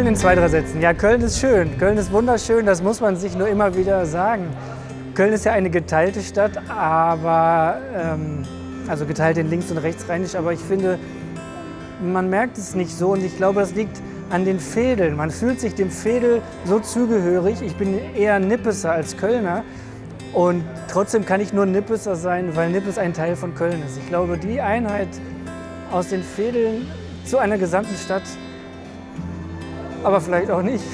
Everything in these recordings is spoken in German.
Köln in 2, 3 Sätzen. Ja, Köln ist schön. Köln ist wunderschön, das muss man sich nur immer wieder sagen. Köln ist ja eine geteilte Stadt, aber also geteilt in links- und rechtsrheinisch, aber ich finde, man merkt es nicht so und ich glaube, das liegt an den Vedeln. Man fühlt sich dem Veedel so zugehörig. Ich bin eher Nippeser als Kölner und trotzdem kann ich nur Nippeser sein, weil Nippes ein Teil von Köln ist. Ich glaube, die Einheit aus den Vedeln zu einer gesamten Stadt, aber vielleicht auch nicht.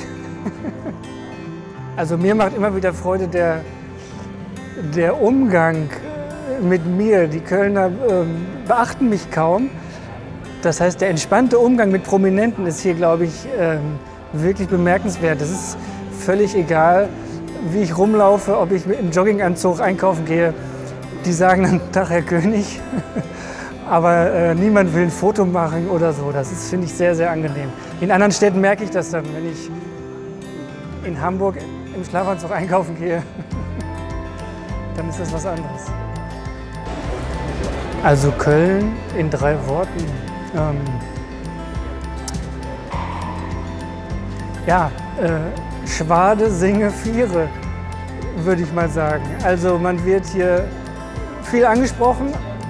Also mir macht immer wieder Freude der Umgang mit mir. Die Kölner beachten mich kaum. Das heißt, der entspannte Umgang mit Prominenten ist hier, glaube ich, wirklich bemerkenswert. Es ist völlig egal, wie ich rumlaufe, ob ich mit einem Jogginganzug einkaufen gehe. Die sagen dann, Tag, Herr König. Aber niemand will ein Foto machen oder so. Das ist, finde ich, sehr, sehr angenehm. In anderen Städten merke ich das dann, wenn ich in Hamburg im Schlafanzug einkaufen gehe. Dann ist das was anderes. Also Köln in 3 Worten. Schwade, singe, viere, würde ich mal sagen. Also man wird hier viel angesprochen,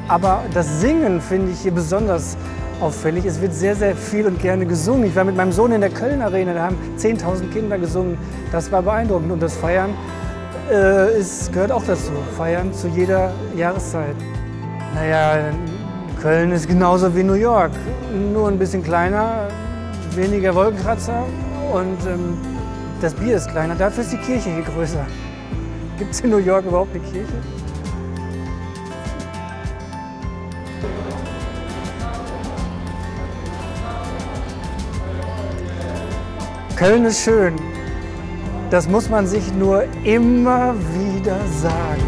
aber das Singen finde ich hier besonders auffällig. Es wird sehr, sehr viel und gerne gesungen. Ich war mit meinem Sohn in der Köln Arena, da haben 10.000 Kinder gesungen. Das war beeindruckend und das Feiern gehört auch dazu. Feiern zu jeder Jahreszeit. Naja, Köln ist genauso wie New York, nur ein bisschen kleiner, weniger Wolkenkratzer und das Bier ist kleiner. Dafür ist die Kirche hier größer. Gibt es in New York überhaupt eine Kirche? Köln ist schön. Das muss man sich nur immer wieder sagen.